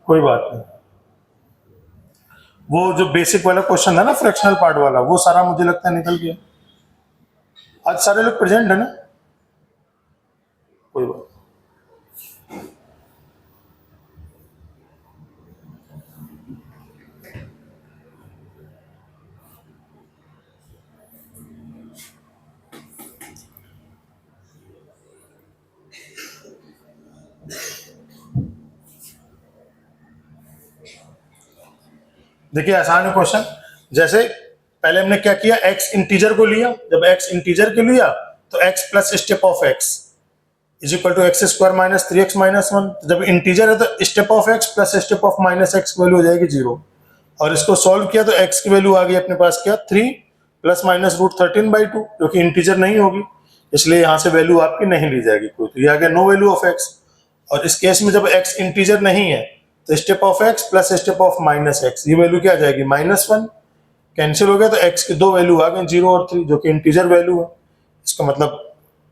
कोई बात नहीं। वो जो बेसिक वाला क्वेश्चन है ना, फ्रैक्शनल पार्ट वाला, वो सारा मुझे लगता है निकल गया। आज सारे लोग प्रेजेंट है ना? कोई बात। देखिए आसान है क्वेश्चन। जैसे पहले हमने क्या किया, एक्स इंटीजर को लिया। जब एक्स इंटीजर के लिया तो x plus step of x is equal to x square minus 3x minus 1। जब इंटीजर है तो step of x plus step of minus x की वैल्यू हो जाएगी 0। और इसको सॉल्व किया तो एक्स की वैल्यू आ गई अपने पास क्या, 3 प्लस माइनस रूट 13/2, जो कि इंटीजर नहीं होगी, इसलिए यहाँ से वैल्यू आपकी नहीं ली जाएगी कोई। तो ये आ गया नो वैल्यू ऑफ एक्स। और इस केस में जब एक्स इंटीजर नहीं है तो step of x plus step of minus x, ये वैल्यू क्या आ जाएगी, -1। कैंसिल हो गया तो एक्स की दो वैल्यू आ गई, 0 और 3, जो कि इंटीजर वैल्यू है। इसका मतलब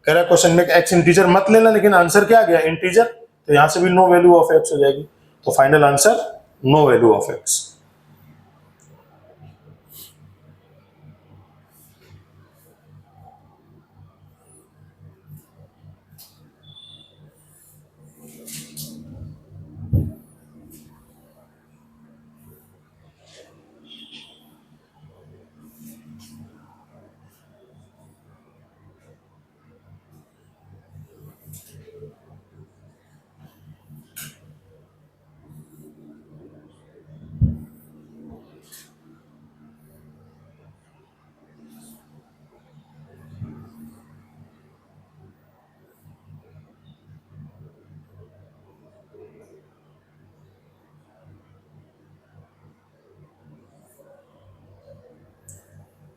कह रहा है क्वेश्चन में एक्स इंटीजर मत लेना, लेकिन आंसर क्या आ गया, इंटीजर। तो यहाँ से भी नो वैल्यू ऑफ एक्स हो जाएगी। तो final answer no value of x.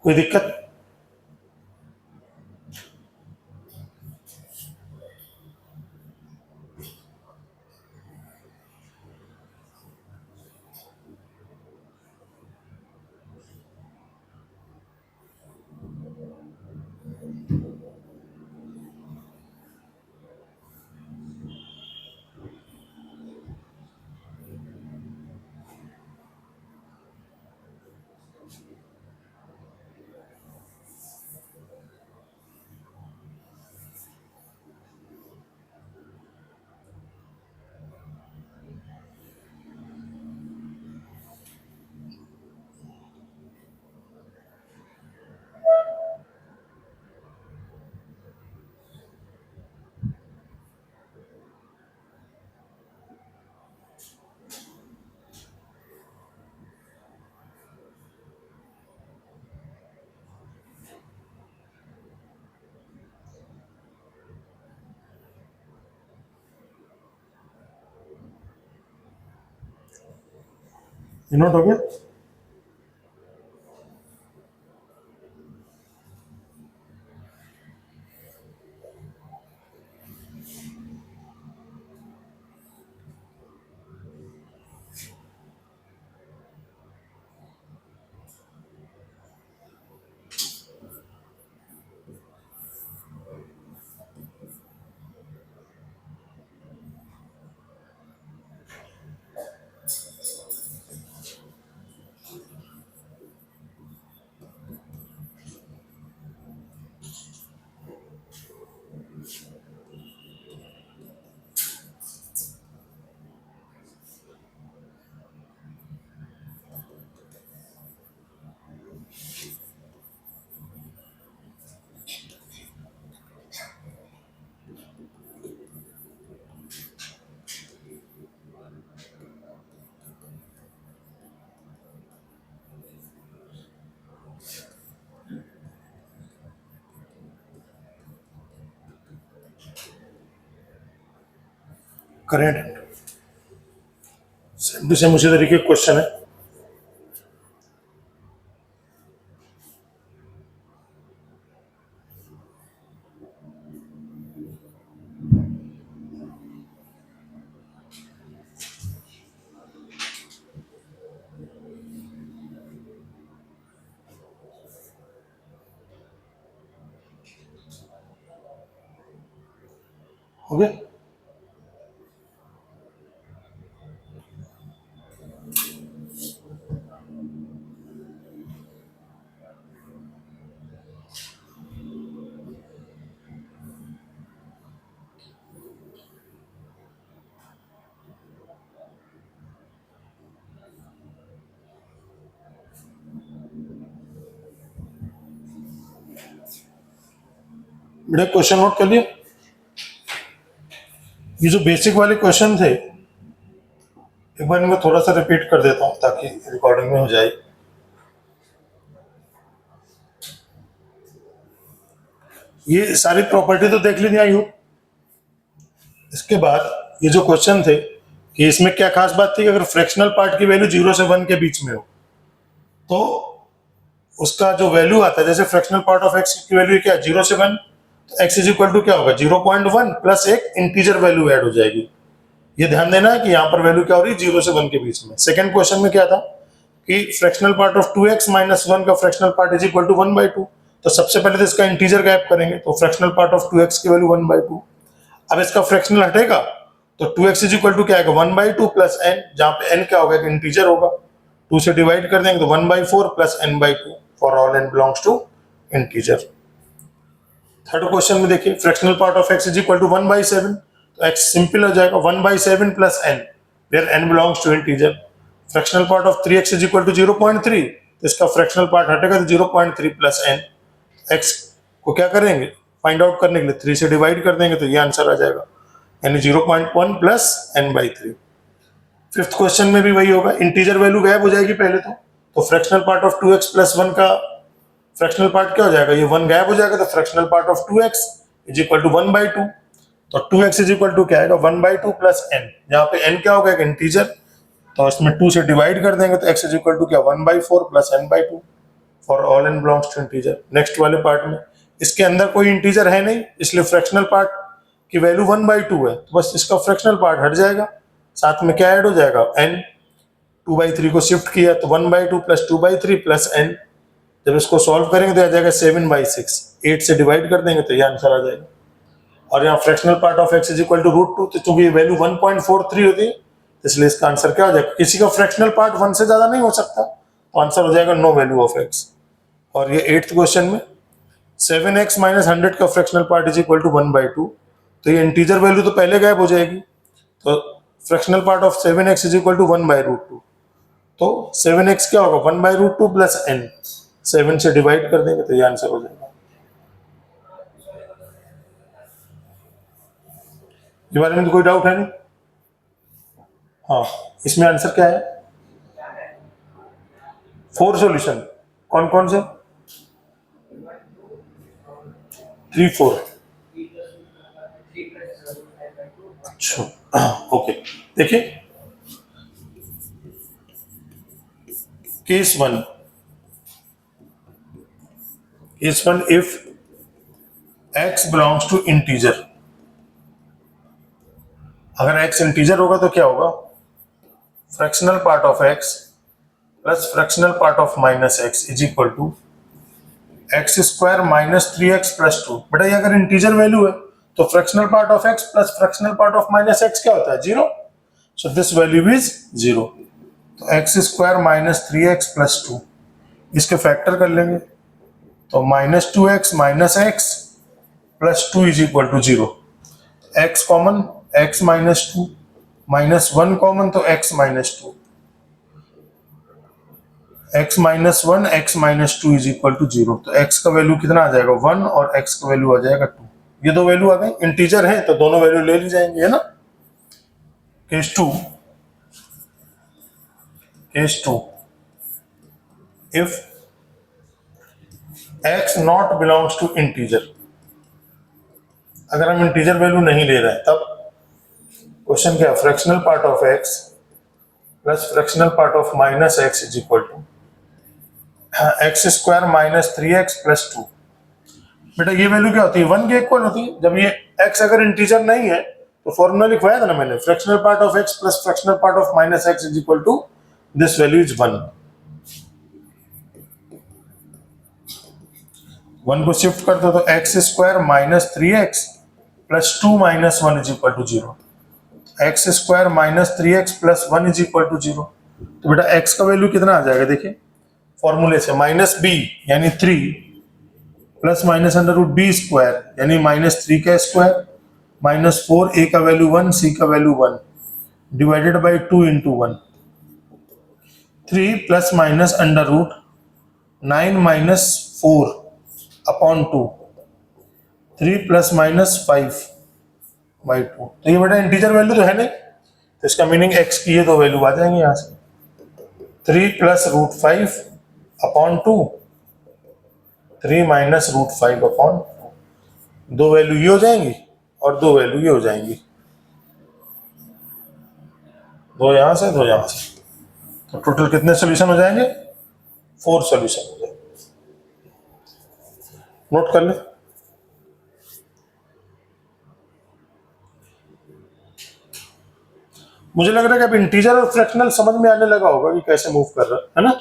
कोई दिक्कत? नोट हो गया? करेंट सेम टू सेम उसी तरीके क्वेश्चन है। हो गया? बेटा क्वेश्चन नोट कर लिया। ये जो बेसिक वाले क्वेश्चन थे एक बार इनको थोड़ा सा रिपीट कर देता हूँ ताकि रिकॉर्डिंग में हो जाए। ये सारी प्रॉपर्टी तो देख ली आई हूँ। इसके बाद ये जो क्वेश्चन थे कि इसमें क्या खास बात थी कि अगर फ्रैक्शनल पार्ट की वैल्यू 0 से 1 के बीच में हो तो उसका जो वैल्यू आता है, जैसे फ्रैक्शनल पार्ट ऑफ एक्स की वैल्यू क्या है 0 से 1, तो एक्स इज इक्वल टू क्या होगा 0.1 प्लस एक इंटीजर वैल्यू ऐड हो जाएगी। ये ध्यान देना है कि यहाँ पर वैल्यू क्या हो रही है 0 से 1 के बीच में। सेकंड क्वेश्चन में क्या था कि fractional part of 2x minus 1 का fractional part is equal to 1/2। तो सबसे पहले तो इसका इंटीजर गैप करेंगे, तो फ्रैक्शनल पार्ट ऑफ 2x की वैल्यू 1/2। अब इसका फ्रैक्शनल हटेगा तो 2x इज इक्वल टू क्या आएगा 1/2 प्लस n, जहां पे n क्या होगा एक इंटीजर होगा, 2 से डिवाइड कर देंगे तो 1/4 plus n/2 for all n belongs to integer. Third question में देखिए fractional part of x is equal to 1/7, तो x सिंपल हो जाएगा 1/7 plus n where n belongs to integer. Fractional part of 3x is equal to 0.3, तो इसका fractional part हटेगा तो 0.3 plus n। x को क्या करेंगे फाइंड आउट करने के लिए 3 से डिवाइड कर देंगे तो ये आंसर आ जाएगा, यानी 0.1 प्लस n/3। फिफ्थ क्वेश्चन में भी वही होगा, इंटीजर वैल्यू गायब हो जाएगी पहले तो fractional part of 2x plus 1 का फ्रैक्शनल पार्ट क्या हो जाएगा, ये 1 गायब हो जाएगा, तो fractional part of 2x is equal to 1/2। तो 2x इज इक्वल टू क्या आएगा 1/2 प्लस n, जहाँ पे n क्या होगा एक इंटीजर, तो इसमें 2 से डिवाइड कर देंगे तो x इज इक्वल टू क्या 1/4 plus n/2 for all n belongs to integer. Next वाले पार्ट में इसके अंदर कोई इंटीजर है नहीं, इसलिए फ्रैक्शनल पार्ट की वैल्यू 1/2 है, तो बस इसका फ्रैक्शनल पार्ट हट जाएगा, साथ में क्या ऐड हो जाएगा n। 2/3 को शिफ्ट किया तो 1/2 प्लस 2/3 प्लस n, जब इसको सॉल्व करेंगे तो आ जाएगा 7/6, 8 से डिवाइड कर देंगे तो ये आंसर आ जाएगा। और यहाँ fractional part of x is equal to √2, तो चूंकि ये वैल्यू 1.43 होती है तो इसलिए इसका आंसर क्या हो जाएगा, किसी का फ्रैक्शनल पार्ट 1 से ज्यादा नहीं हो सकता, तो आंसर हो जाएगा नो वैल्यू ऑफ x। और ये 8th क्वेश्चन में 7x माइनस 100 का fractional part is equal to 1/2, तो ये इंटीजर वैल्यू तो पहले गायब हो जाएगी, तो fractional part of 7x is equal to 1/√2, तो 7x क्या होगा 1/√2 प्लस n, 7 से डिवाइड कर देंगे तो ये आंसर हो जाएगा। ये बारे में तो कोई डाउट है नहीं? हाँ, इसमें आंसर क्या है 4 सॉल्यूशन कौन कौन से 3 4। अच्छा ओके, देखिए case one if x belongs to integer, अगर x इंटीजर होगा तो क्या होगा fractional part of x plus fractional part of minus x is equal to x² minus 3x plus 2। बेटा ये अगर इंटीजर वैल्यू है तो fractional part of x plus fractional part of minus x क्या होता है 0, सो दिस वैल्यू इज 0। तो x² minus 3x plus 2 इसके फैक्टर कर लेंगे तो minus 2x minus x plus 2 is equal to 0। x common x minus 2 minus 1 common तो x minus 2, x minus 1 x minus 2 is equal to 0। तो x का value कितना आ जाएगा 1 और x का वैल्यू आ जाएगा 2। ये दो वैल्यू आ गई, इंटीजर है तो दोनों वैल्यू ले ली जाएंगे, है ना। Case two if x not belongs to integer, अगर हम इंटीजर वैल्यू नहीं ले रहे हैं तब क्वेश्चन क्या fractional part of x plus fractional part of minus x is equal to x² minus 3x plus 2। बेटा ये वैल्यू क्या होती है 1 के इक्वल होती है, जब ये x अगर इंटीजर नहीं है तो फॉर्मूला लिखवाया था ना मैंने, fractional part of x plus fractional part of minus x is equal to this value is 1। 1 को शिफ्ट कर दो तो x² minus 3x plus 2 minus 1 is equal to 0। x² minus 3x plus 1 is equal to 0। तो बेटा x का value कितना आ जाएगा देखिए फॉर्मूले से माइनस b यानी 3 प्लस माइनस √b² यानी माइनस 3 का स्क्वायर माइनस 4 a का वैल्यू 1 c का value 1 divided by 2 into 1, 3 plus minus √9 minus 4 upon 2 3 ± 5/2। तो ये बेटा इंटीजर वैल्यू तो है नहीं, तो इसका मीनिंग x की ये दो वैल्यू आ जाएंगी यहाँ से, 3 + √5/2, 3 - √5/2। दो वैल्यू ये हो जाएंगी और दो वैल्यू ये हो जाएंगी, दो यहाँ से दो यहाँ से, तो टोटल कितने सोल्यूशन हो जाएंगे? 4 सोल्यूशन हो जाएंगे। नोट कर ले। मुझे लग रहा है कि अब इंटीजर और फ्रैक्शनल समझ में आने लगा होगा कि कैसे मूव कर रहा है ना?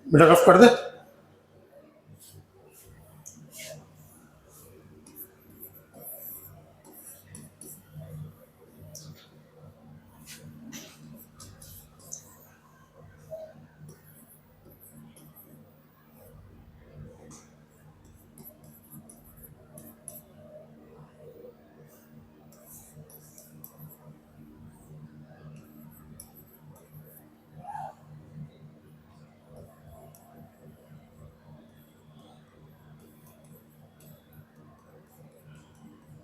बेटा रफ कर दे।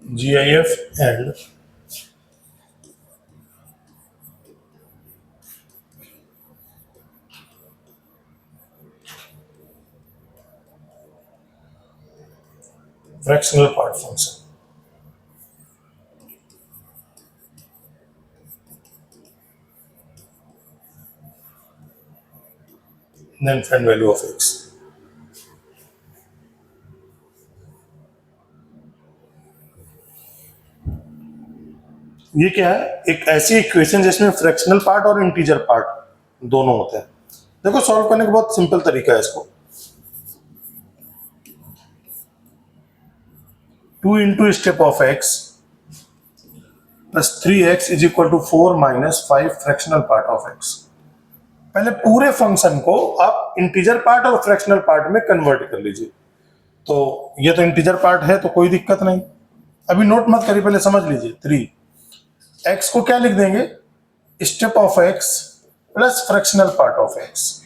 GIF and fractional part function. Then find value of x. ये क्या है? एक ऐसी इक्वेशन जिसमें फ्रैक्शनल पार्ट और इंटीजर पार्ट दोनों होते हैं। देखो सॉल्व करने का बहुत सिंपल तरीका है इसको। 2 into step of x plus 3x is equal to 4 minus 5 fractional part of x। पहले पूरे फंक्शन को आप इंटीजर पार्ट और फ्रैक्शनल पार्ट में कन्वर्ट कर लीजिए। तो ये तो इंटीजर पार्ट है तो कोई दिक्कत नहीं, अभी नोट मत करिए, पहले समझ लीजिए। 3 एक्स को क्या लिख देंगे, step of x plus fractional part of x,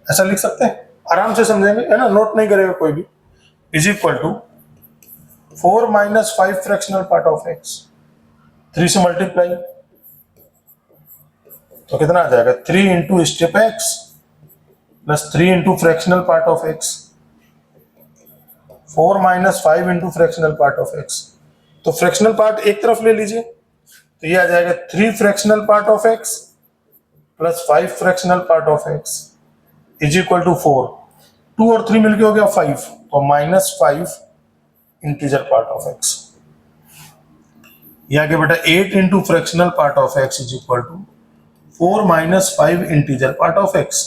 ऐसा लिख सकते हैं, आराम से समझेंगे, है ना, नोट नहीं करेगा कोई भी। Is equal to 4 minus 5 fractional part of x, 3 से मल्टीप्लाई तो कितना आ जाएगा, 3 into step x plus 3 into fractional part of x, 4 minus 5 into fractional part of x. तो फ्रैक्शनल पार्ट एक तरफ ले लीजिए, तो ये आ जाएगा 3 fractional part of x plus 5 fractional part of x is equal to 4। 2 और 3 मिलके हो गया 5, तो minus 5 integer part of x. ये आगे बेटा 8 into fractional part of x is equal to 4 minus 5 integer part of x.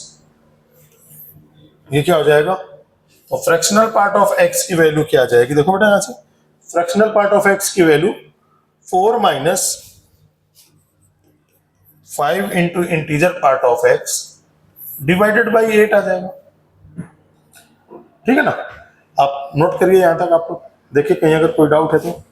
ये क्या हो जाएगा, तो फ्रैक्शनल पार्ट ऑफ एक्स की वैल्यू क्या आ जाएगी, देखो बेटा यहां से, फ्रैक्शनल पार्ट ऑफ एक्स की value 4 minus 5 into integer part of x divided by 8 आ जाएगा। ठीक है ना, आप नोट करिए यहां तक, आपको देखिए कहीं अगर कोई डाउट है तो।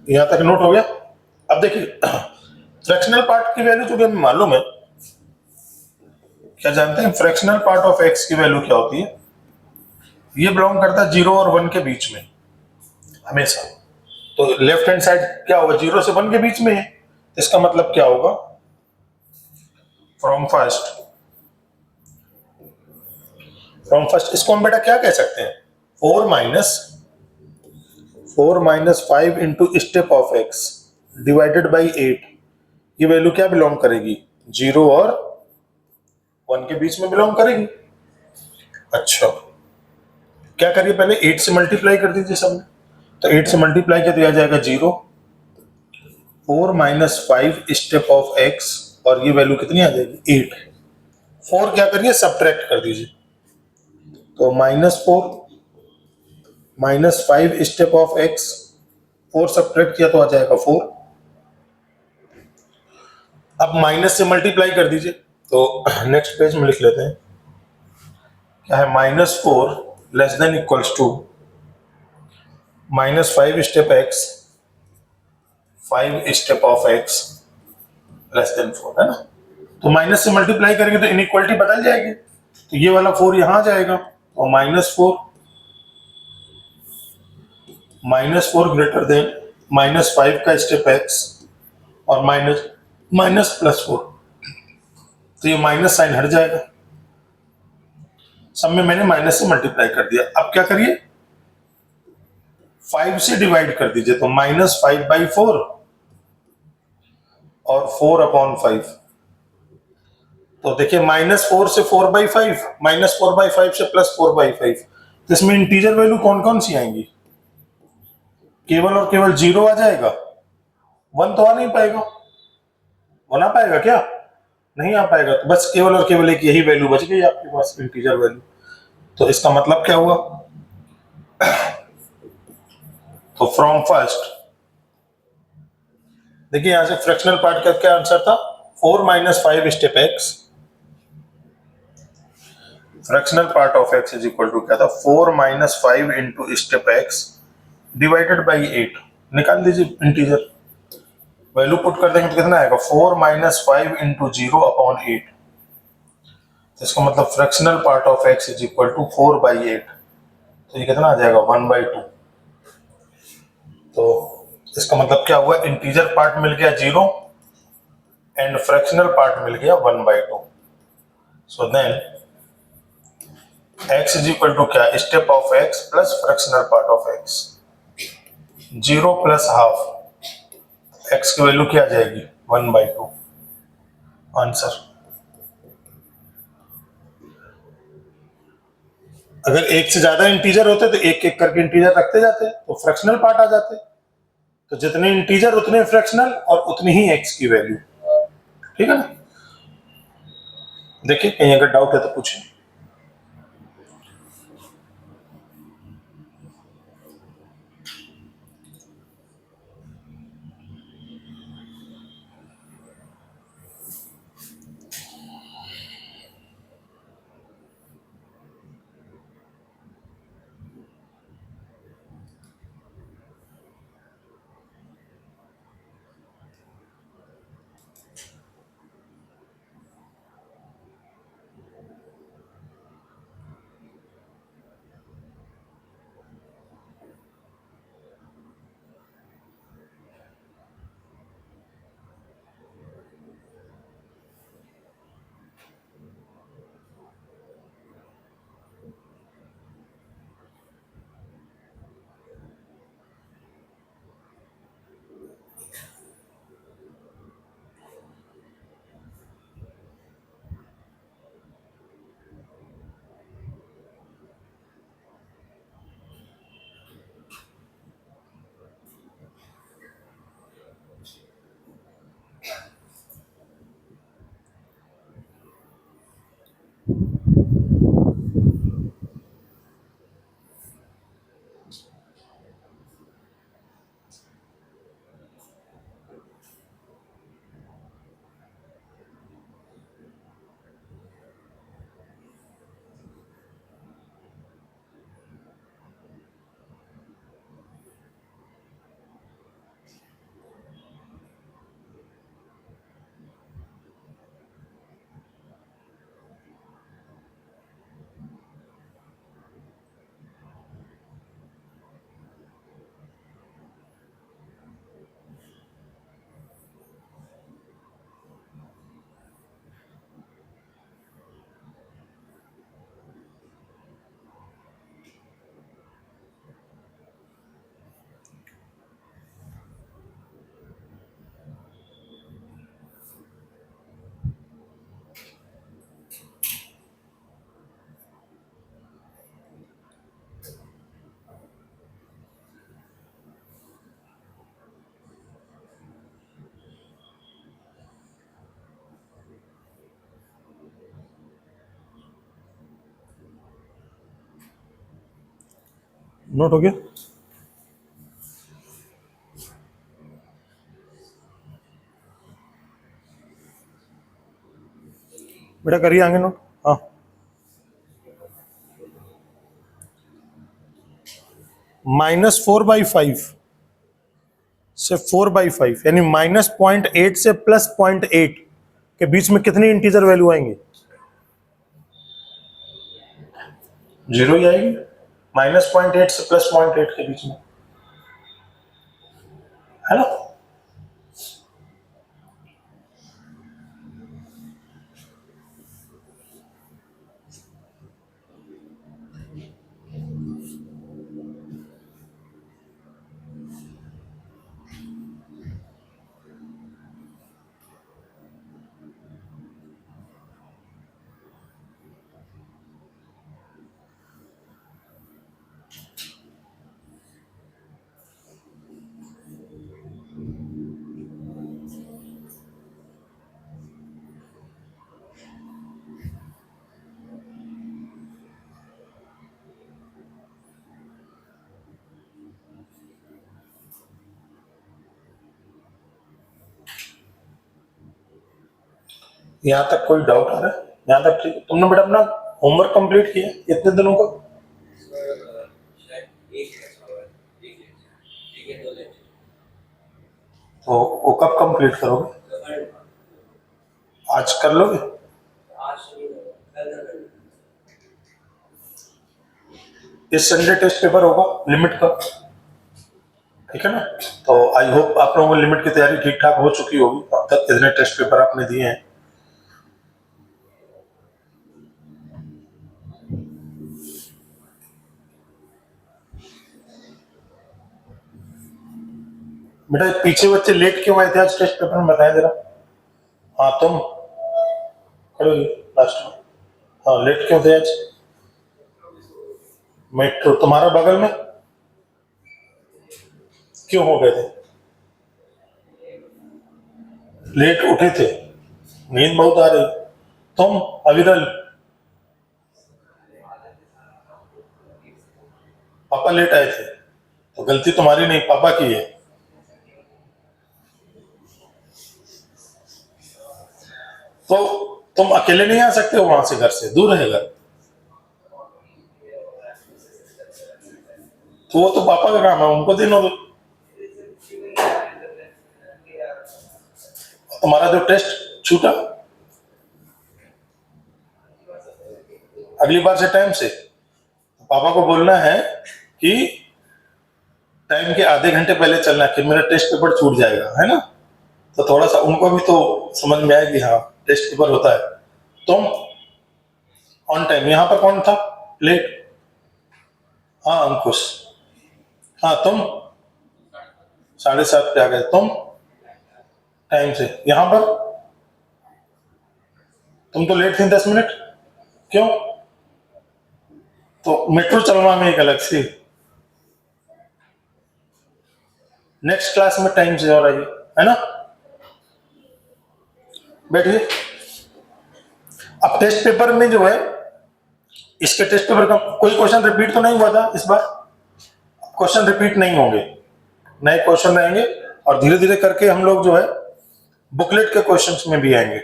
यहां तक नोट हो गया। अब देखिए फ्रैक्शनल पार्ट की वैल्यू तो हमें मालूम है, क्या जानते हैं फ्रैक्शनल पार्ट ऑफ एक्स की वैल्यू क्या होती है, ये बिलोंग करता है 0 और 1 के बीच में हमेशा। तो लेफ्ट हैंड साइड क्या होगा, 0 से 1 के बीच में है, इसका मतलब क्या होगा, फ्रॉम फर्स्ट इसको हम बेटा क्या कह सकते हैं, 4 minus 5 into step of x divided by 8। ये वैल्यू क्या बिलोंग करेगी, 0 और 1 के बीच में बिलोंग करेगी। अच्छा क्या करिए, पहले 8 से मल्टीप्लाई कर दीजिए सबने, तो 8 से मल्टीप्लाई किया तो आ जाएगा 0, 4 माइनस 5 स्टेप ऑफ एक्स, और ये वैल्यू कितनी आ जाएगी 8। 4 क्या करिए सब्ट्रैक्ट कर दीजिए, तो -4 minus 5 step of x, 4 subtract किया तो आ जाएगा 4। अब माइनस से मल्टीप्लाई कर दीजिए, तो नेक्स्ट पेज में लिख लेते हैं, क्या है, -4 less than equals to -5 step x 5 step of x less than 4, है ना। तो माइनस से मल्टीप्लाई करेंगे तो इनइक्वालिटी बदल जाएगी, तो ये वाला 4 यहां आ जाएगा, और -4 ग्रेटर देन -5 का स्टेप एक्स और माइनस प्लस 4, तो ये माइनस साइन हट जाएगा, सब में मैंने माइनस से मल्टीप्लाई कर दिया। अब क्या करिए, 5 से डिवाइड कर दीजिए, तो -5/4 और 4/5। तो देखिए -4 से 4/5, -4/5 से +4/5, तो इसमें इंटीजर वैल्यू कौन कौन सी आएंगी? केवल और केवल 0 आ जाएगा, 1 तो आ नहीं पाएगा। 1 आ पाएगा क्या? नहीं आ पाएगा। तो बस केवल और केवल एक यही वैल्यू बच गई आपके पास, इंटीजर वैल्यू। तो इसका मतलब क्या हुआ? तो फ्रॉम फर्स्ट, देखिए यहां से फ्रैक्शनल पार्ट का क्या आंसर था? 4 - 5 step x, fractional part of x is equal to क्या था? 4 - 5 into step x divided by 8। निकाल दीजिए इंटीजर वैल्यू, पुट कर देंगे तो कितना आएगा? 4 - 5 इंटू 0/8। तो इसका मतलब fractional part of x is equal to 4/8। तो ये कितना आ जाएगा? 1/2। तो इसका मतलब क्या हुआ? इंटीजर पार्ट मिल गया 0 एंड फ्रैक्शनल पार्ट मिल गया 1/2। So then x is equal to क्या? Step of x plus fractional part of x। 0 plus half, x की वैल्यू क्या आ जाएगी? 1/2। आंसर। अगर एक से ज्यादा इंटीजर होते तो एक एक करके इंटीजर रखते जाते तो फ्रैक्शनल पार्ट आ जाते। तो जितने इंटीजर उतने फ्रैक्शनल और उतनी ही x की वैल्यू। ठीक है ना? देखिए कहीं अगर डाउट है तो पूछिए। नोट हो गया? बेटा करिए आगे नोट। हाँ, -4/5 से 4/5 यानी -0.8 से +0.8 के बीच में कितनी इंटीजर वैल्यू आएंगी? 0 ही आएगी। -0.8 से +0.8 के बीच में, है ना? यहाँ तक कोई डाउट आ रहा है? यहाँ तक ठीक? तुमने बेटा अपना होमवर्क कंप्लीट किया इतने दिनों का? तो वो कब कंप्लीट करोगे? आज कर लोगे? इस संडे टेस्ट पेपर होगा लिमिट का, ठीक है ना? तो आई होप आप लोगों को लिमिट की तैयारी ठीक ठाक हो चुकी होगी। अब तक कितने टेस्ट पेपर आपने दिए हैं? बेटा पीछे बच्चे लेट क्यों आए थे आज टेस्ट पेपर में, बताएं जरा। हाँ तुम खड़े लास्ट में, हाँ लेट क्यों थे आज? मेट्रो तुम्हारा बगल में, क्यों हो गए थे? लेट उठे थे, नींद बहुत आ रही। तुम अविरल, पापा लेट आए थे, तो गलती तुम्हारी नहीं पापा की है। तो तुम अकेले नहीं आ सकते हो वहां से, घर से दूर है घर, तो वो तो पापा का काम है, उनको देना दो। तुम्हारा जो टेस्ट छूटा, अगली बार से टाइम से पापा को बोलना है कि टाइम के आधे घंटे पहले चलना है, कि मेरा टेस्ट पेपर छूट जाएगा, है ना? तो थोड़ा सा उनको भी तो समझ में आए कि हाँ टेस्ट पेपर होता है। तुम ऑन टाइम, यहाँ पर कौन था लेट? हाँ अंकुश। हाँ तुम 7:30 पे आ गए, तुम टाइम से। यहाँ पर तुम तो लेट थे 10 मिनट, क्यों? तो मेट्रो चलवा में एक अलग से, नेक्स्ट क्लास में टाइम से और आइए, है ना? बैठिए। अब टेस्ट पेपर में जो है, इसके टेस्ट पेपर का कोई क्वेश्चन रिपीट तो नहीं हुआ था इस बार? क्वेश्चन रिपीट नहीं होंगे, नए क्वेश्चन रहेंगे, और धीरे धीरे करके हम लोग जो है बुकलेट के क्वेश्चंस में भी आएंगे।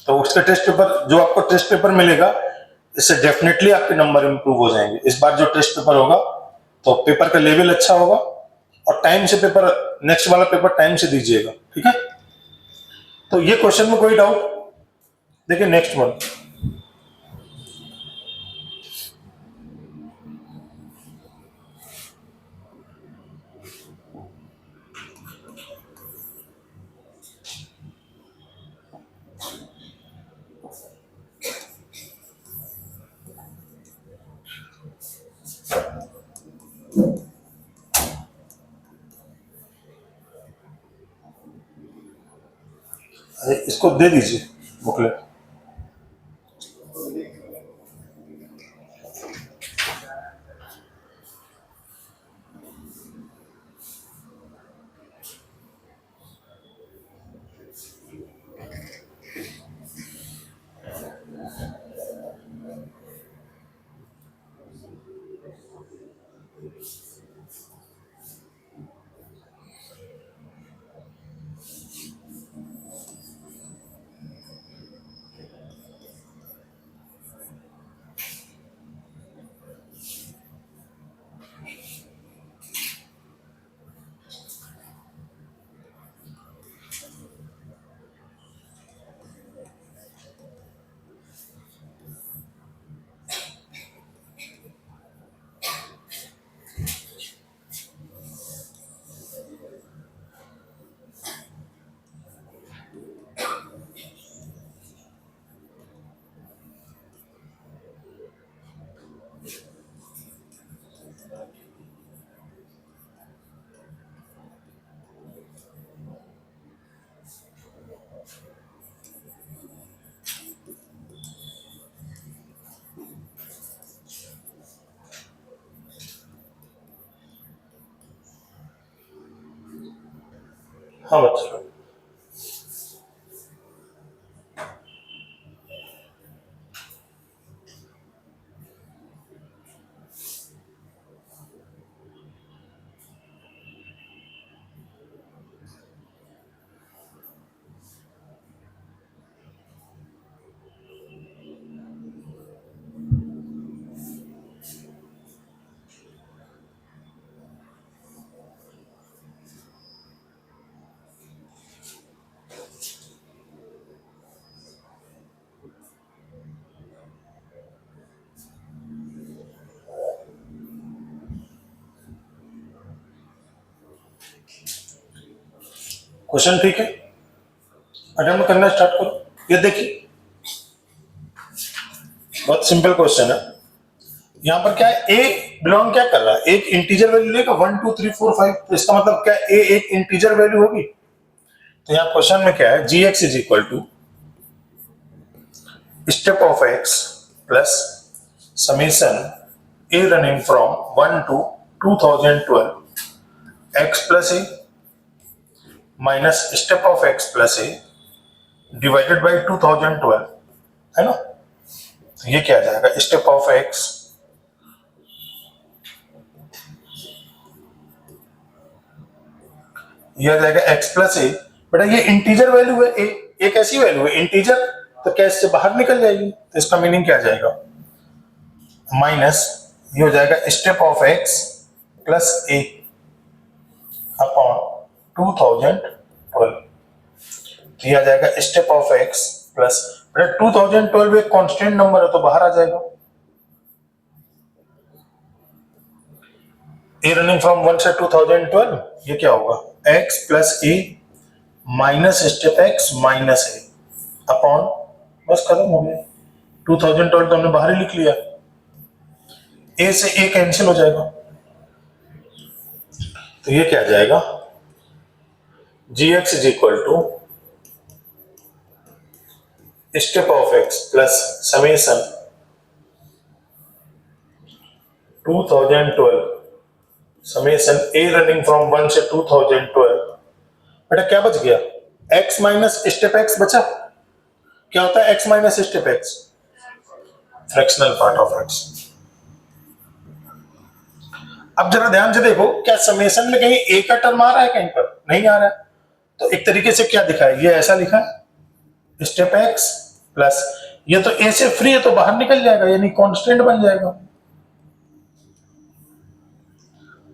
तो उसका टेस्ट पेपर, जो आपको टेस्ट पेपर मिलेगा, इससे डेफिनेटली आपके नंबर इंप्रूव हो जाएंगे। इस बार जो टेस्ट पेपर होगा, तो पेपर का लेवल अच्छा होगा, और टाइम से पेपर, नेक्स्ट वाला पेपर टाइम से दीजिएगा, ठीक है? तो ये क्वेश्चन में कोई डाउट? देखिए नेक्स्ट वन, इसको दे दीजिए बुकलेट। हाँ बच्चों, क्वेश्चन ठीक है, अटेम्प्ट करना स्टार्ट करो। ये देखिए बहुत सिंपल क्वेश्चन है। यहाँ पर क्या है, ए बिलोंग क्या कर रहा है, एक इंटीजर वैल्यू लेगा 1 2 3 4 5, तो इसका मतलब क्या है, ए एक इंटीजर वैल्यू होगी। तो यहाँ क्वेश्चन में क्या है, g x is equal to step of x plus summation a running from 1 to 2012 x plus a minus step of x plus a divided by 2012, है ना। तो ये क्या आ जाएगा, स्टेप ऑफ एक्स ये आ जाएगा एक्स प्लस ए। बेटा ये इंटीजर वैल्यू है, ए एक ऐसी वैल्यू है इंटीजर, तो क्या इससे बाहर निकल जाएगी, तो इसका मीनिंग क्या आ जाएगा, माइनस ये हो जाएगा step of x plus A upon 2012। तो ये आ जाएगा स्टेप ऑफ एक्स प्लस 2012 एक कांस्टेंट नंबर है तो बाहर आ जाएगा, ए रनिंग फ्रॉम 1 से 2012, ये क्या होगा x plus a minus step x minus A upon, बस खत्म हो गया। 2012 तो हमने बाहर ही लिख लिया, ए से ए कैंसिल हो जाएगा, तो ये क्या आ जाएगा, g x is equal to step of x plus summation 2012 summation a running from 1 से 2012। बेटा क्या बच गया, x माइनस स्टेप एक्स बचा। क्या होता है x minus step x, fractional part of x। अब जरा ध्यान से देखो, क्या समेशन में कहीं a का टर्म आ रहा है, कहीं पर नहीं आ रहा है। तो एक तरीके से क्या दिखा है, ये ऐसा लिखा है स्टेप एक्स प्लस, ये तो a से फ्री है तो बाहर निकल जाएगा, यानी कांस्टेंट बन जाएगा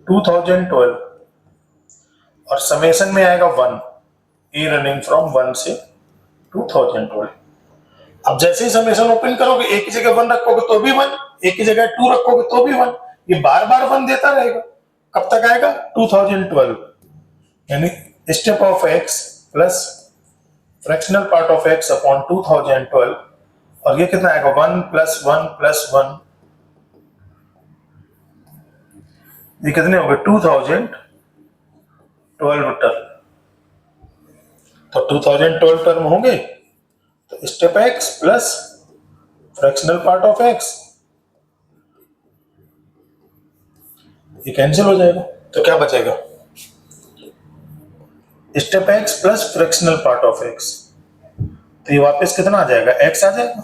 2012, और समेशन में आएगा 1, ए रनिंग फ्रॉम 1 से 2012। अब जैसे ही समेशन ओपन करोगे, एक की जगह 1 रखोगे तो भी 1, एक की जगह 2 रखोगे तो भी 1, ये बार बार 1 देता रहेगा। कब तक आएगा, 2012, यानी step of x plus fractional part of x upon 2012, और ये कितना आएगा 1 प्लस 1 प्लस 1, ये कितने हो गए 2012 टर्म। तो 2012 टर्म होंगे, तो step x plus fractional part of x ये कैंसिल हो जाएगा, तो क्या बचेगा, step x plus fractional part of x, तो ये वापस कितना आ जाएगा, एक्स आ जाएगा।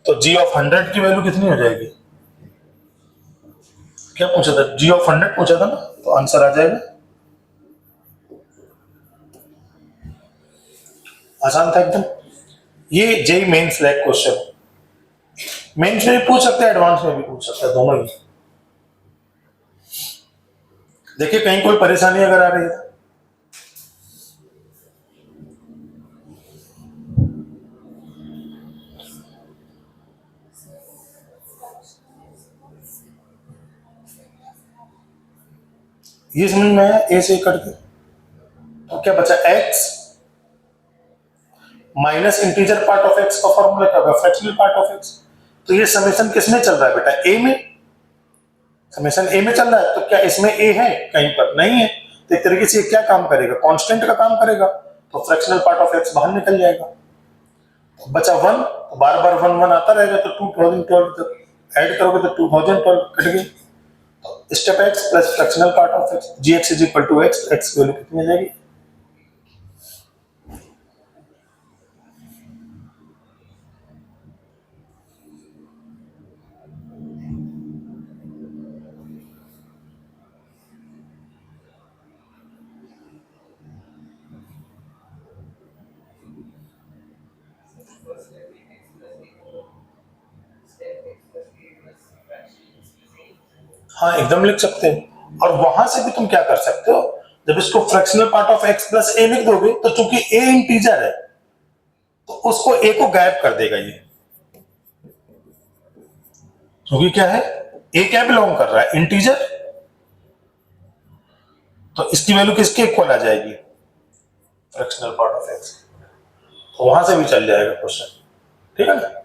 तो जी ऑफ 100 की वैल्यू कितनी हो जाएगी, क्या पूछा था, जी ऑफ 100 पूछा था ना, तो आंसर आ जाएगा, आसान था एकदम। ये JEE mains like question, mains में भी पूछ सकते हैं, एडवांस में भी पूछ सकते हैं, दोनों ही। देखिए कहीं कोई परेशानी अगर आ रही है, ये समझ में आया, ए से कट के, तो क्या बचा, x minus integer part of x का फॉर्मूला क्या होगा, फ्रैक्शनल पार्ट ऑफ एक्स। तो ये समेशन किसमें चल रहा है बेटा, ए में, समेशन ए में चल रहा है, तो क्या इसमें ए है, कहीं पर नहीं है। तो एक तरीके से ये क्या काम करेगा, कांस्टेंट का काम करेगा, तो फ्रैक्शनल पार्ट ऑफ एक्स बाहर निकल जाएगा, तो बचा 1, तो बार बार 1 1 आता रहेगा, तो 2012 तक ऐड करोगे तो 2012 कट गई। तो step x plus fractional part of x, g x is equal to x, x की वैल्यू कितनी आ जाएगी, हाँ एकदम लिख सकते हैं। और वहां से भी तुम क्या कर सकते हो, जब इसको fractional part of x plus a लिख दोगे, तो चूंकि ए इंटीजर है तो उसको ए को गायब कर देगा ये, क्योंकि क्या है, ए क्या बिलोंग कर रहा है, इंटीजर, तो इसकी वैल्यू किसके इक्वल आ जाएगी, फ्रैक्शनल पार्ट ऑफ एक्स, तो वहां से भी चल जाएगा क्वेश्चन, ठीक है ना।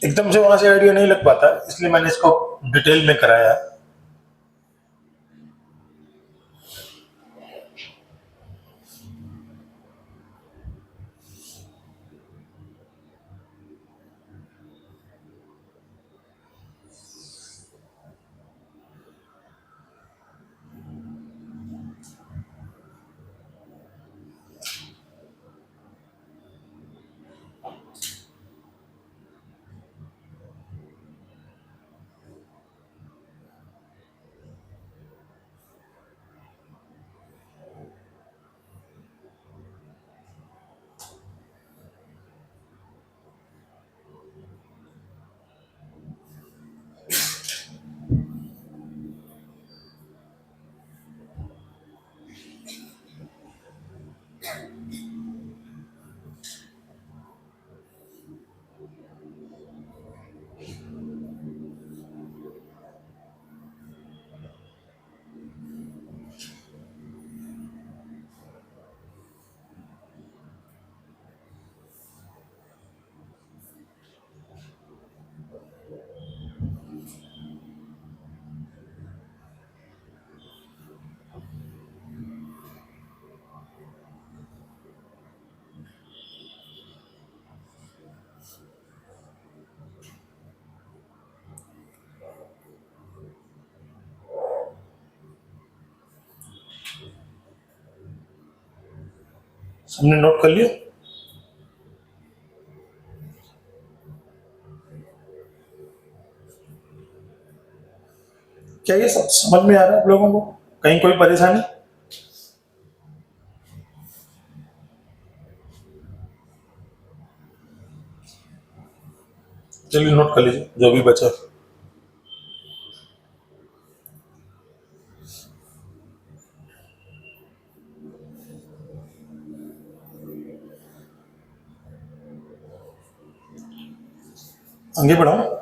एकदम से वहां से आइडिया नहीं लग पाता, इसलिए मैंने इसको डिटेल में कराया है। सबने नोट कर लिया, क्या ये सब समझ में आ रहा है आप लोगों को, कहीं कोई परेशानी? चलिए नोट कर लीजिए जो भी बचा। आगे बढ़ाओ।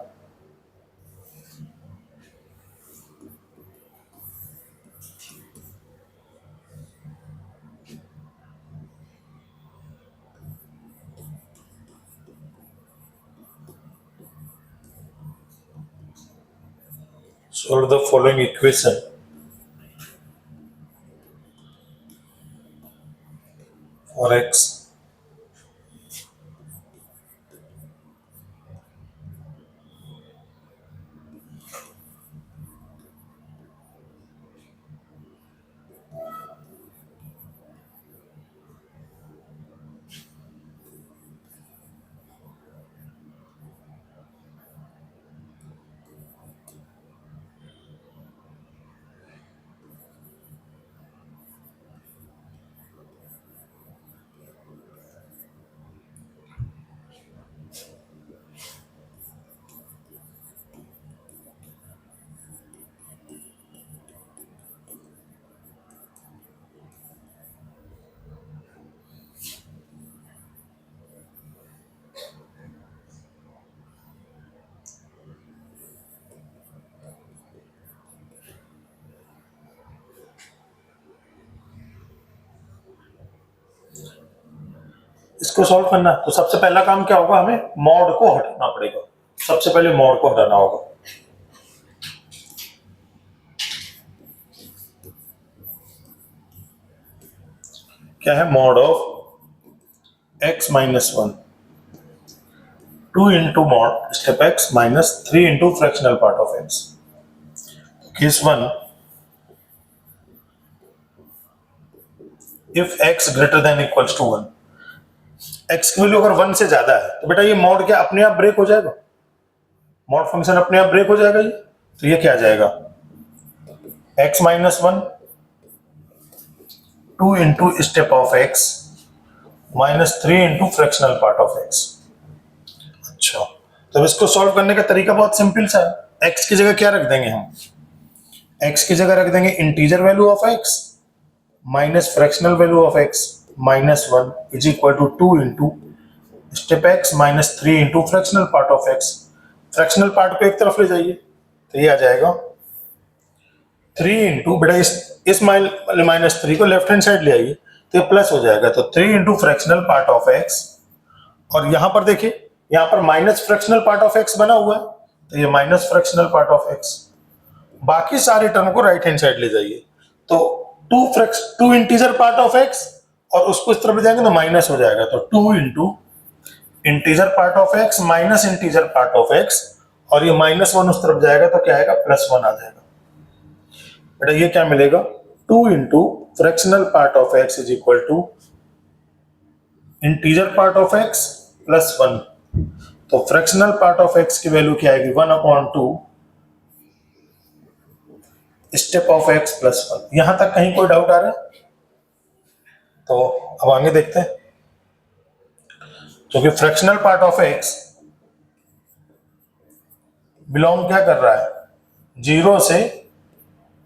Solve the following equation for x इसको सॉल्व करना, तो सबसे पहला काम क्या होगा, हमें मॉड को हटाना पड़ेगा। सबसे पहले मॉड को हटाना होगा। क्या है, mod of x minus 1 2 into mod step x minus 3 into fractional part of x। Case 1, if x greater than equals to 1, x की वैल्यू अगर 1 से ज्यादा है तो बेटा ये मॉड क्या अपने आप ब्रेक हो जाएगा, मॉड फंक्शन अपने आप ब्रेक हो जाएगा ये। तो ये क्या आ जाएगा, x minus 1 2 into step of x minus 3 into fractional part of x। अच्छा, तो इसको सॉल्व करने का तरीका बहुत सिंपल सा है। x की जगह क्या रख देंगे हम, x की जगह रख देंगे integer value of x minus fractional value of x minus 1 is equal to 2 into step x minus 3 into fractional part of x. Fractional part को एक तरफ ले जाइए तो ये आ जाएगा 3 इंटू, बेटा इस माइनस 3 को लेफ्ट हैंड साइड ले आइए तो ये प्लस हो जाएगा, तो 3 into fractional part of x. और यहां पर देखिए, यहां पर minus fractional part of x बना हुआ है, तो ये minus fractional part of x. बाकी सारे टर्म को राइट हैंड साइड ले जाइए, तो two integer part of x और उसको इस तरफ ले जाएंगे तो माइनस हो जाएगा, तो 2 into integer part of x minus integer part of x, और ये -1 उस तरफ जाएगा तो क्या आएगा, +1 आ जाएगा। बेटा ये क्या मिलेगा, 2 into fractional part of x is equal to integer part of x +1। तो फ्रैक्शनल पार्ट ऑफ एक्स की वैल्यू क्या आएगी, 1/2 स्टेप ऑफ एक्स +1। यहां तक कहीं कोई डाउट आ रहा है? तो अब आगे देखते हैं, क्योंकि fractional part of x belong क्या कर रहा है, 0 से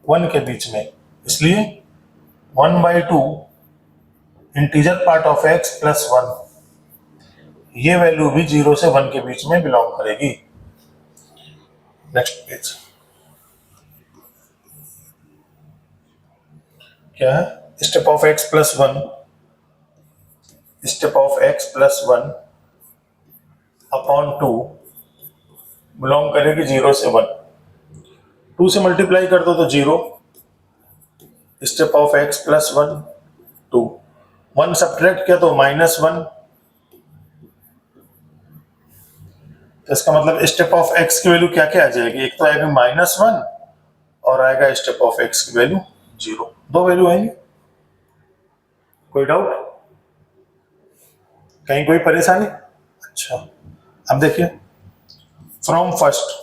1 के बीच में, इसलिए 1/2 इंटीजर पार्ट ऑफ एक्स +1, ये वैल्यू भी 0 से 1 के बीच में बिलोंग करेगी। नेक्स्ट पेज क्या है, step of x +1, step of x +1 upon 2 belong करेगी 0 से 1। 2 से मल्टीप्लाई कर दो तो 0, स्टेप ऑफ एक्स +1 2, 1 सब्ट्रैक्ट किया तो -1, तो इसका मतलब स्टेप ऑफ एक्स की वैल्यू क्या क्या आ जाएगी, एक तो आएगा -1 और आएगा स्टेप ऑफ एक्स की वैल्यू 0, दो वैल्यू आएंगी। कोई डाउट, कहीं कोई परेशानी? अच्छा, अब देखिए, फ्रॉम फर्स्ट,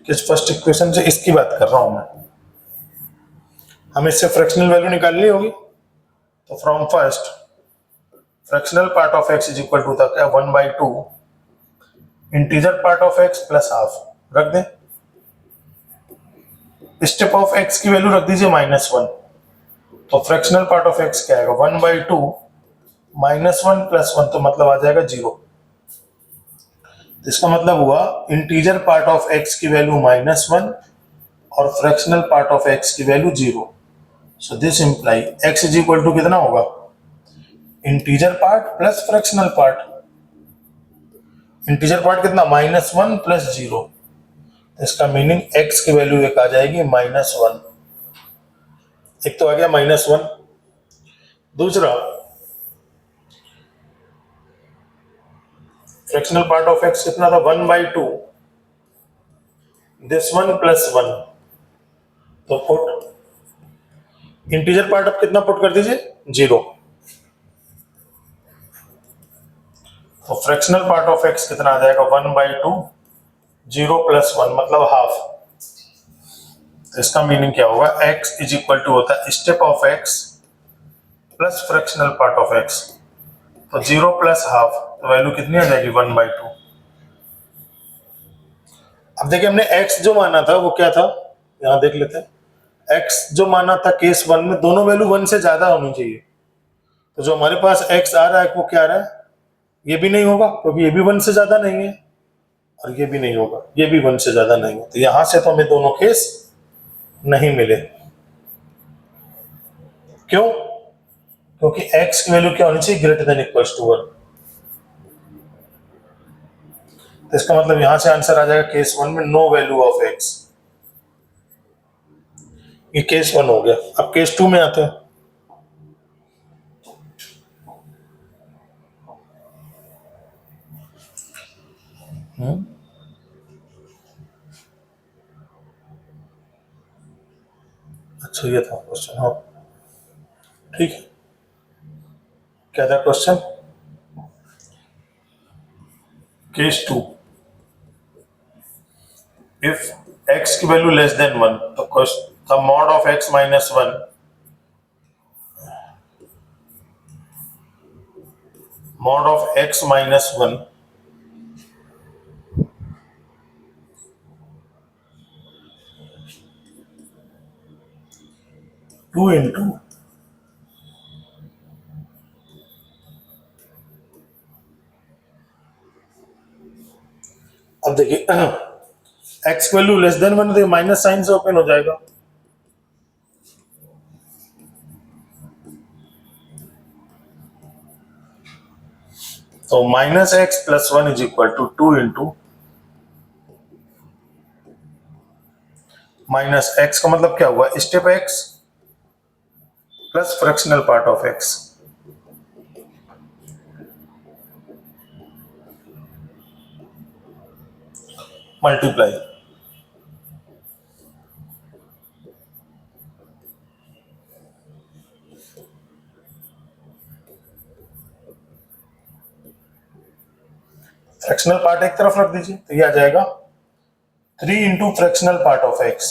किस फर्स्ट इक्वेशन से, इसकी बात कर रहा हूं मैं, हमें इससे फ्रैक्शनल वैल्यू निकालनी होगी, तो from first fractional part of x is equal to था क्या, 1/2 इंटीजर पार्ट ऑफ एक्स +1/2 रख दें, स्टेप ऑफ एक्स की वैल्यू रख दीजिए -1, तो फ्रैक्शनल पार्ट ऑफ एक्स क्या आएगा, 1/2 -1 +1, तो मतलब आ जाएगा 0। इसका मतलब हुआ इंटीजर पार्ट ऑफ एक्स की वैल्यू -1 और फ्रैक्शनल पार्ट ऑफ एक्स की value 0। So this imply x is equal to कितना होगा, integer part plus fractional part. Integer part कितना, -1 + 0, इसका मीनिंग x की वैल्यू एक आ जाएगी -1, एक तो आ गया -1। दूसरा, फ्रैक्शनल पार्ट ऑफ x कितना था, 1/2 दिस 1 +1, तो पुट इंटीजर पार्ट अब कितना पुट कर दीजिए, 0, तो फ्रैक्शनल पार्ट ऑफ x कितना आ जाएगा, 1/2 0 + 1 मतलब हाफ। तो इसका मीनिंग क्या होगा, x इज इक्वल टू होता है step of x plus fractional part of x, तो 0 + हाफ, तो वैल्यू कितनी आ जाएगी, 1/2। अब देखिए, हमने x जो माना था वो क्या था, यहां देख लेते हैं, x जो माना था केस 1 में दोनों वैल्यू 1 से ज्यादा होनी चाहिए, तो जो हमारे पास x आ रहा है वो क्या आ रहा है, ये भी नहीं होगा क्योंकि ये भी 1 से ज्यादा नहीं है, और ये भी नहीं होगा, ये भी 1 से ज्यादा नहीं है, तो यहां से तो हमें दोनों केस नहीं मिले। क्यों, क्योंकि x की वैल्यू क्या होनी चाहिए, ग्रेटर देन इक्वल्स टू 1। तो इसका मतलब यहां से आंसर आ जाएगा केस 1 में नो वैल्यू ऑफ x, ये केस 1 हो गया। अब केस 2 में आते हैं, अच्छा ये था क्वेश्चन, हाँ ठीक है, क्या था क्वेश्चन, केस 2, इफ x की वैल्यू लेस देन 1, तो the mod of x -1 mod of x -1 2 into अब देखिए x वैल्यू लेस देन 1 तो माइनस साइन से ओपन हो जाएगा, तो minus x plus 1 is equal to 2 into minus x का मतलब क्या हुआ, step x plus fractional part of x, multiply fractional part एक तरफ रख दीजिए, तो ये आ जाएगा 3 into fractional part of x,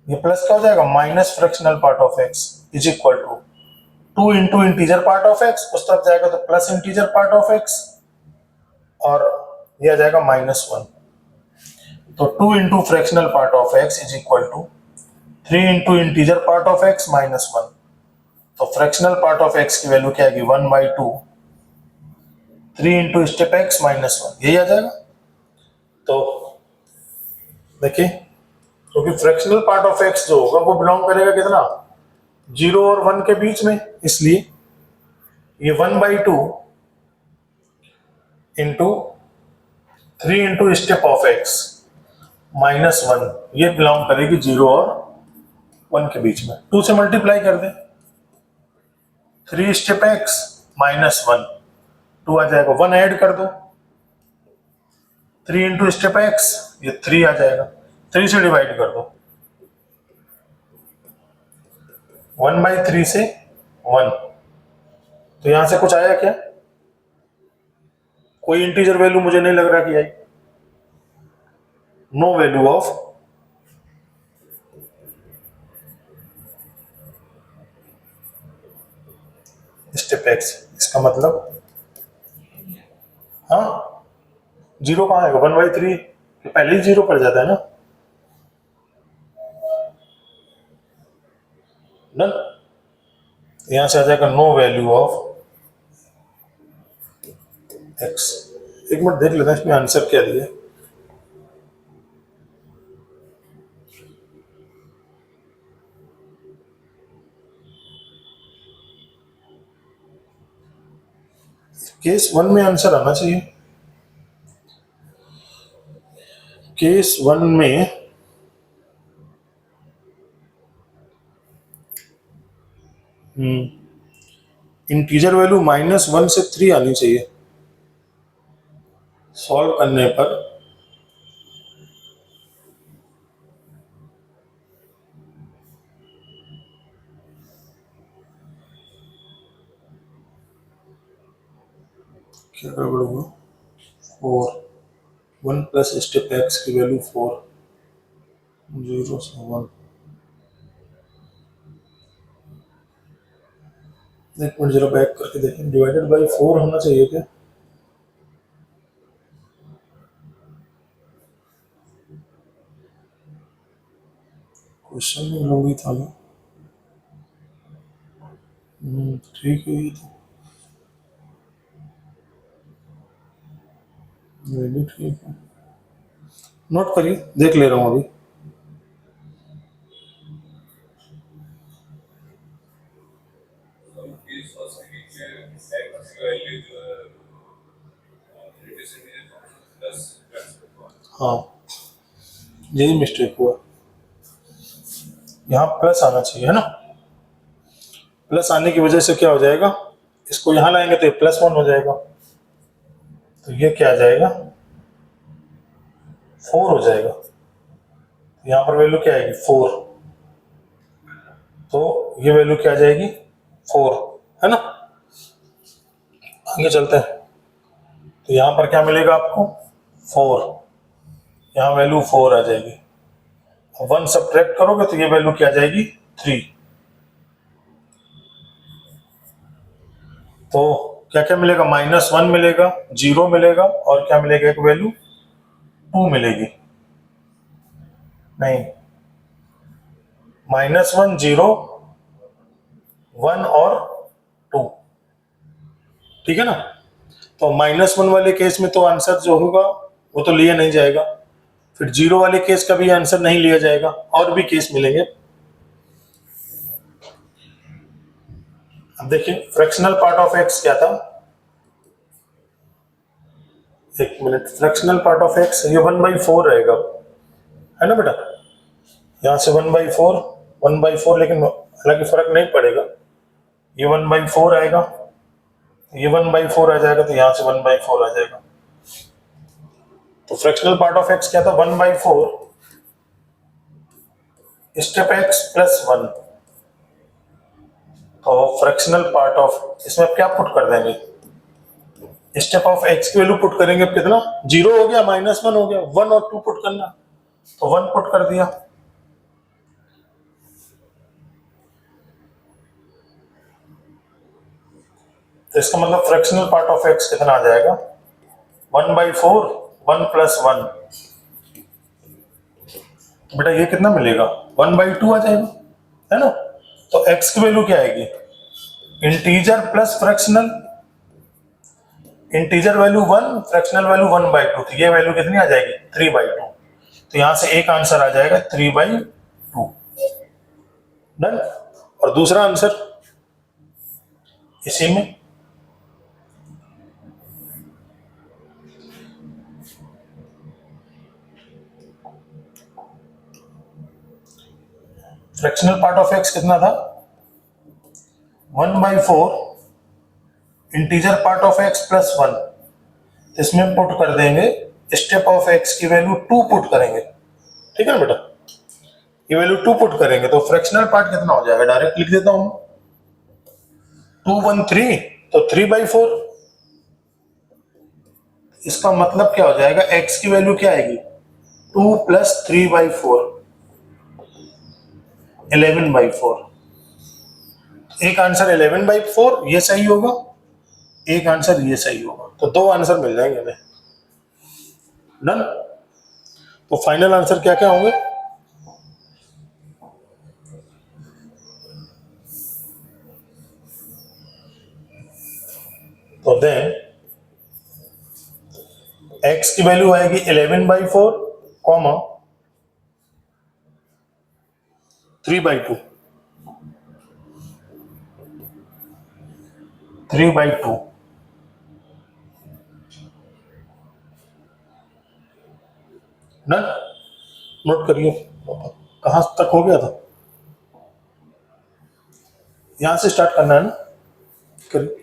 ये प्लस क्या हो जाएगा minus fractional part of x is equal to 2 into integer part of x, उस तरफ जाएगा तो plus integer part of x, और ये आ जाएगा -1, तो 2 into fractional part of x is equal to 3 into integer part of x -1, तो फ्रैक्शनल पार्ट ऑफ एक्स की वैल्यू क्या आएगी 1/2, 3 इंटू स्टेप एक्स -1, यही आ जाएगा। तो देखिए क्योंकि फ्रैक्शनल पार्ट ऑफ एक्स जो होगा वो बिलोंग करेगा कितना 0 और 1 के बीच में, इसलिए ये 1/2 into 3 into step of x -1 ये बिलोंग करेगी 0 और 1 के बीच में, 2 से मल्टीप्लाई कर दें, 3 स्टेप एक्स -1 2 आ जाएगा, 1 ऐड कर दो, 3 इंटू स्टेप एक्स ये 3 आ जाएगा, 3 से डिवाइड कर दो, 1/3 से 1, तो यहां से कुछ आया क्या, कोई इंटीजर वैल्यू मुझे नहीं लग रहा कि I, know value of step x, इसका मतलब हाँ 0 कहाँ आएगा 1/3 पहले ही 0 पड़ जाता है ना, डन, यहां से आ जाएगा नो वैल्यू ऑफ एक्स। एक मिनट देख लेते हैं इसमें आंसर क्या दिया, केस 1 में आंसर आना चाहिए, केस 1 में इंटीजर वैल्यू -1 से 3 आनी चाहिए, सॉल्व करने पर क्या गड़बड़ हुआ, 4 1 प्लस स्टेप एक्स की वैल्यू 4 0 से 1, एक मिनट जरा बैक करके देखें, डिवाइडेड बाई 4 होना चाहिए क्या, क्वेश्चन में लोग था ना, ठीक है, ये तो वैल्यू ठीक है, नोट करिए देख ले रहा हूँ अभी, हाँ यही मिस्टेक हुआ, यहाँ प्लस आना चाहिए है ना, प्लस आने की वजह से क्या हो जाएगा, इसको यहाँ लाएंगे तो ये +1 हो जाएगा, तो ये क्या आ जाएगा 4 हो जाएगा, यहाँ पर वैल्यू क्या आएगी 4, तो ये वैल्यू क्या आ जाएगी 4 है ना, आगे चलते हैं, तो यहाँ पर क्या मिलेगा आपको 4, यहाँ वैल्यू 4 आ जाएगी, 1 सब्ट्रैक्ट करोगे तो ये वैल्यू क्या आ जाएगी 3, तो क्या क्या मिलेगा -1 मिलेगा, 0 मिलेगा, और क्या मिलेगा एक वैल्यू 2 मिलेगी, नहीं -1 0 1 और 2, ठीक है ना, तो -1 वाले केस में तो आंसर जो होगा वो तो लिया नहीं जाएगा। फिर जीरो वाले केस का भी आंसर नहीं लिया जाएगा, और भी केस मिलेंगे। अब देखिए फ्रैक्शनल पार्ट ऑफ एक्स क्या था, एक minute, fractional part of x ये 1/4 रहेगा, है ना बेटा, यहाँ से 1/4, 1/4, लेकिन हालांकि फर्क नहीं पड़ेगा, ये 1/4 आएगा, ये 1/4 आ जाएगा, तो यहाँ से 1/4 आ जाएगा। तो फ्रैक्शनल पार्ट ऑफ एक्स क्या था, 1/4 स्टेप एक्स प्लस 1। तो फ्रैक्शनल पार्ट ऑफ, इसमें आप क्या पुट कर देंगे, स्टेप ऑफ एक्स की वैल्यू पुट करेंगे, कितना, 0 हो गया, -1 हो गया, 1 और 2 पुट करना, तो 1 पुट कर दिया। तो इसका मतलब फ्रैक्शनल पार्ट ऑफ एक्स कितना आ जाएगा, 1/4, 1 + 1, बेटा ये कितना मिलेगा, 1/2 आ जाएगा, है ना। तो एक्स की वैल्यू क्या आएगी, integer plus fractional, integer value 1, fractional value 1/2, तो ये वैल्यू कितनी आ जाएगी, 3/2। तो यहां से एक आंसर आ जाएगा 3/2, डन। और दूसरा आंसर इसी में, फ्रैक्शनल पार्ट ऑफ एक्स कितना था, 1/4 integer part of x plus 1, इसमें पुट कर देंगे स्टेप ऑफ एक्स की वैल्यू 2 पुट करेंगे, ठीक है ना बेटा, ये वैल्यू 2 पुट करेंगे, तो फ्रैक्शनल पार्ट कितना हो जाएगा, डायरेक्ट लिख देता हूं, 2 1 3, तो 3/4। इसका मतलब क्या हो जाएगा, x की वैल्यू क्या आएगी, 2 + 3/4, 11/4। एक आंसर 11/4 ये सही होगा, एक आंसर ये सही होगा, तो 2 आंसर मिल जाएंगे हमें, डन। तो फाइनल आंसर क्या क्या होंगे, तो देन x की वैल्यू आएगी 11/4, कॉमा 3/2, 3/2, डन। नोट करिए, कहां तक हो गया था, यहां से स्टार्ट करना है ना, करिए।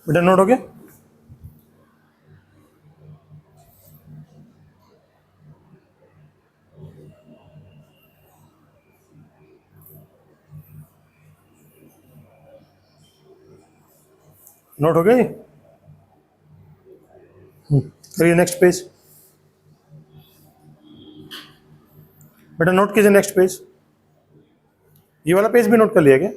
बेटा नोट हो गया? नोट हो गया ये? करिए नेक्स्ट पेज। बेटा नोट कीजिए नेक्स्ट पेज। ये वाला पेज भी नोट कर लिया क्या?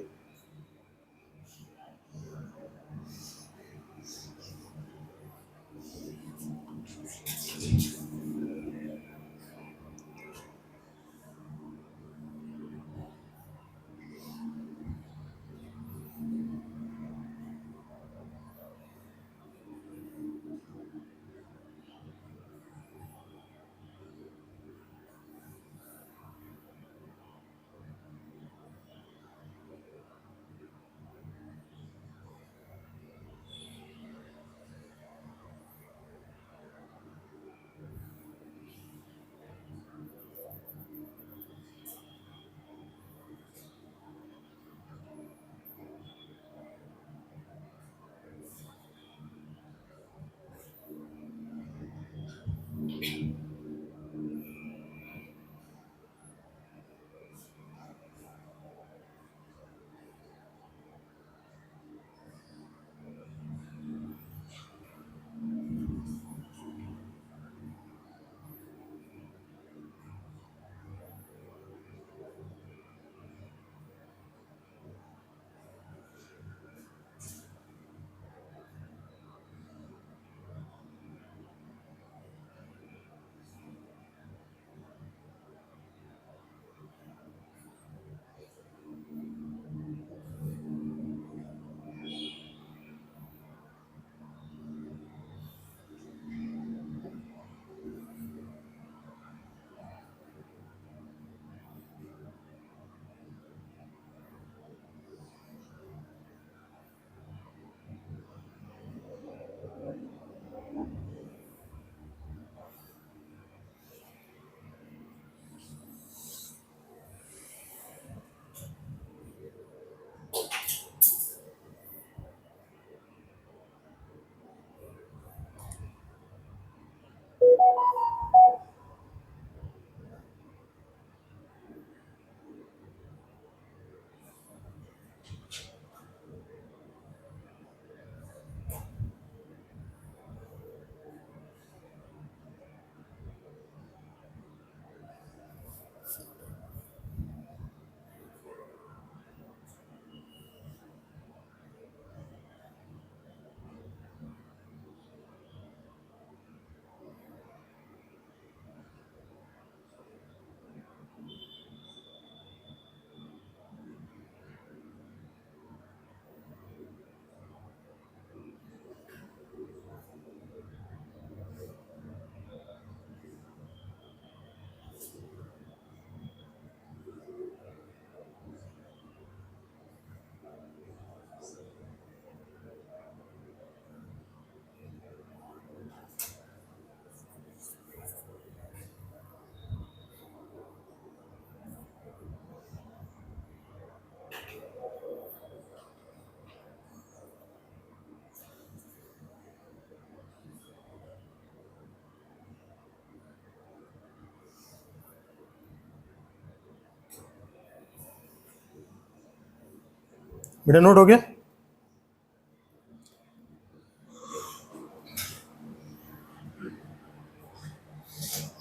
बेटा नोट हो गया?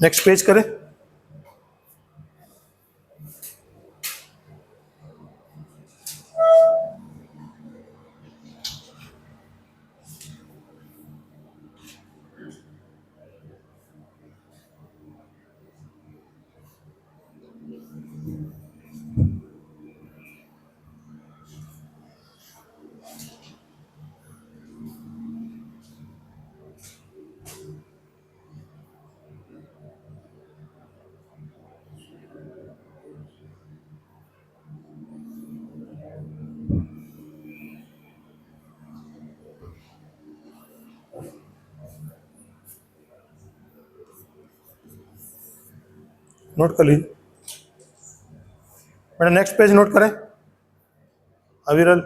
नेक्स्ट पेज करें। नोट कर लीजिए। बेटा नेक्स्ट पेज नोट करें। अविरल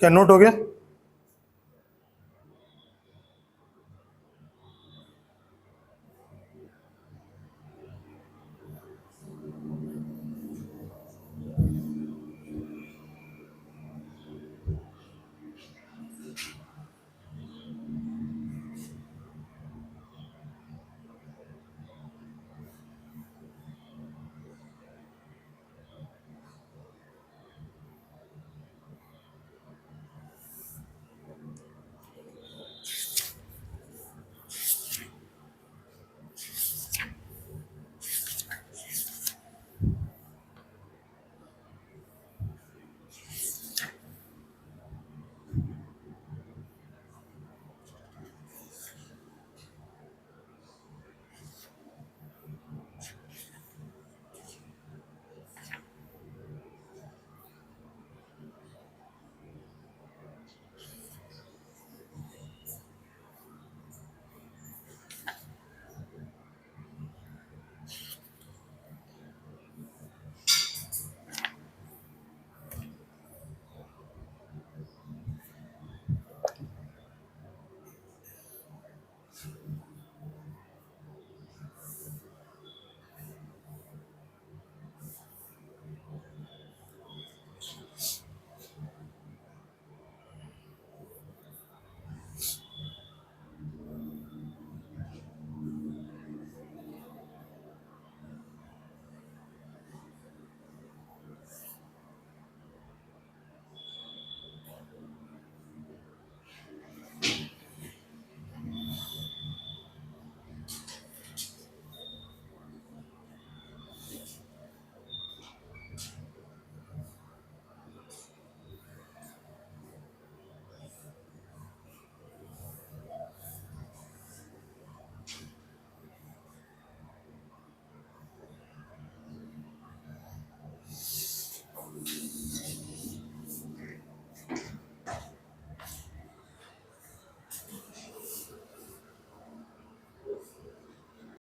क्या नोट हो गया?